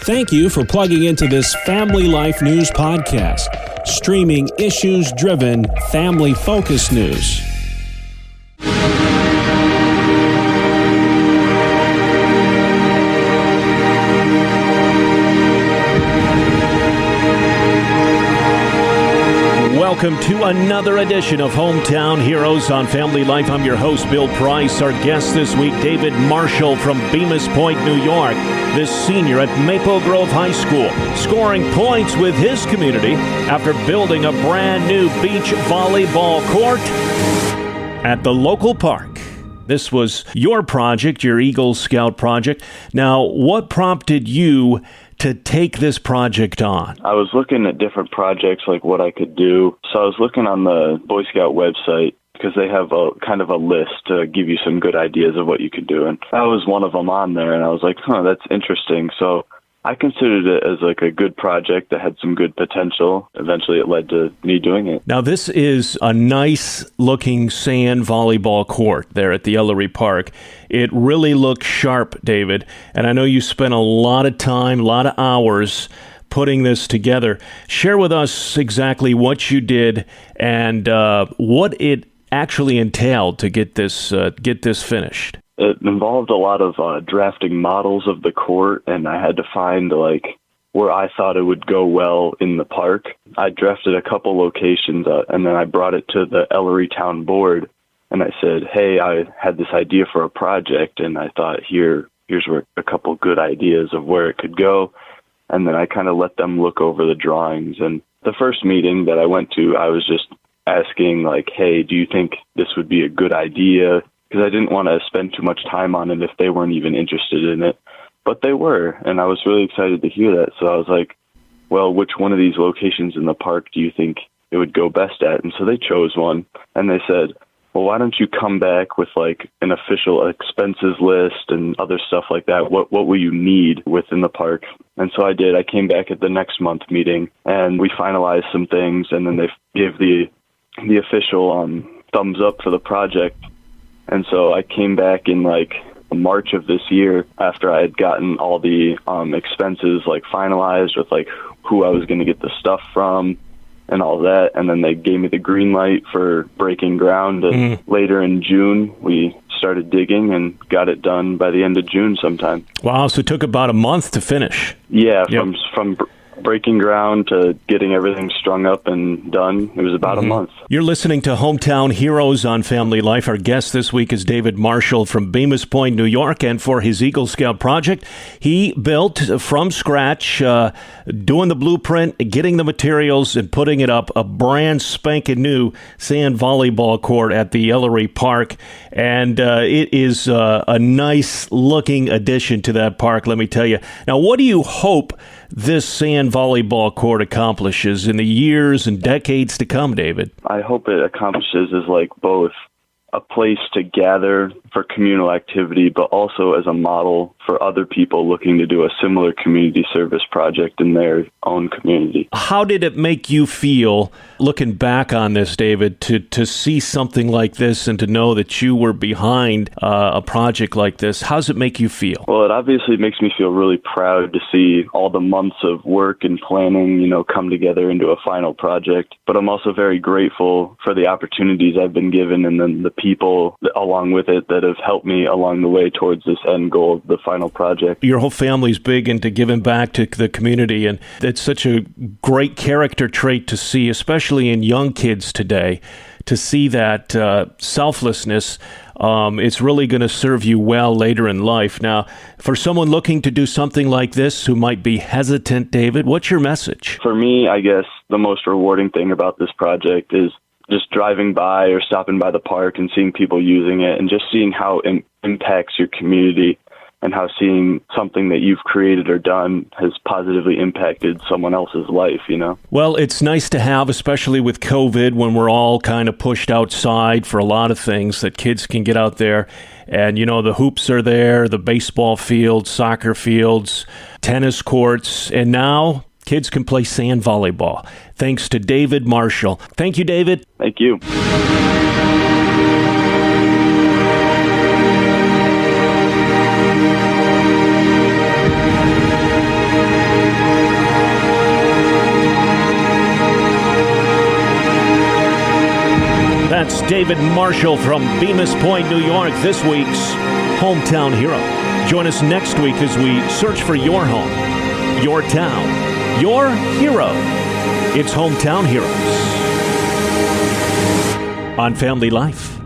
Thank you for plugging into this Family Life News podcast, streaming issues-driven, family-focused news. Welcome to another edition of Hometown Heroes on Family Life. I'm your host, Bill Price. Our guest this week, David Marshall from Bemus Point, New York. This senior at Maple Grove High School, scoring points with his community after building a brand new beach volleyball court at the local park. This was your project, your Eagle Scout project. Now, what prompted you to take this project on? I was looking at different projects, like what I could do. So I was looking on the Boy Scout website because they have a kind of a list to give you some good ideas of what you could do. And that was one of them on there. And I was like, that's interesting. So I considered it as like a good project that had some good potential. Eventually it led to me doing it. Now this is a nice looking sand volleyball court there at the Ellery Park. It really looks sharp, David. And I know you spent a lot of time, a lot of hours putting this together. Share with us exactly what you did and what it actually entailed to get this finished. It involved a lot of drafting models of the court, and I had to find where I thought it would go well in the park. I drafted a couple locations, and then I brought it to the Ellery Town Board, and I said, hey, I had this idea for a project, and I thought here's where a couple good ideas of where it could go. And then I kind of let them look over the drawings. And the first meeting that I went to, I was just asking, hey, do you think this would be a good idea? Because I didn't want to spend too much time on it if they weren't even interested in it. But they were, and I was really excited to hear that. So I was like, well, which one of these locations in the park do you think it would go best at? And so they chose one, and they said, well, why don't you come back with an official expenses list and other stuff like that? What will you need within the park? And so I did. I came back at the next month meeting, and we finalized some things, and then they gave the official thumbs up for the project. And so I came back in March of this year after I had gotten all the expenses finalized with who I was going to get the stuff from and all that. And then they gave me the green light for breaking ground. And later in June, we started digging and got it done by the end of June sometime. Wow, so it took about a month to finish. Yeah, from breaking ground to getting everything strung up and done, it was about a month. You're listening to Hometown Heroes on Family Life. Our guest this week is David Marshall from Bemus Point, New York, and for his Eagle Scout project, he built from scratch, doing the blueprint, getting the materials, and putting it up, a brand spanking new sand volleyball court at the Ellery Park, and it is a nice looking addition to that park, let me tell you. Now, what do you hope this sand volleyball court accomplishes in the years and decades to come, David? I hope it accomplishes is both a place to gather for communal activity, but also as a model for other people looking to do a similar community service project in their own community. How did it make you feel, looking back on this, David, to see something like this and to know that you were behind a project like this? How does it make you feel? Well, it obviously makes me feel really proud to see all the months of work and planning, come together into a final project. But I'm also very grateful for the opportunities I've been given and then the people along with it that have helped me along the way towards this end goal of the final project. Your whole family's big into giving back to the community, and it's such a great character trait to see, especially in young kids today, to see that selflessness. It's really going to serve you well later in life. Now, for someone looking to do something like this who might be hesitant, David, what's your message? For me, I guess the most rewarding thing about this project is just driving by or stopping by the park and seeing people using it and just seeing how it impacts your community and how seeing something that you've created or done has positively impacted someone else's life, Well, it's nice to have, especially with COVID, when we're all kind of pushed outside for a lot of things, that kids can get out there and, the hoops are there, the baseball fields, soccer fields, tennis courts, and now kids can play sand volleyball. Thanks to David Marshall. Thank you, David. Thank you. That's David Marshall from Bemus Point, New York, this week's Hometown Hero. Join us next week as we search for your home, your town, your hero. It's Hometown Heroes on Family Life.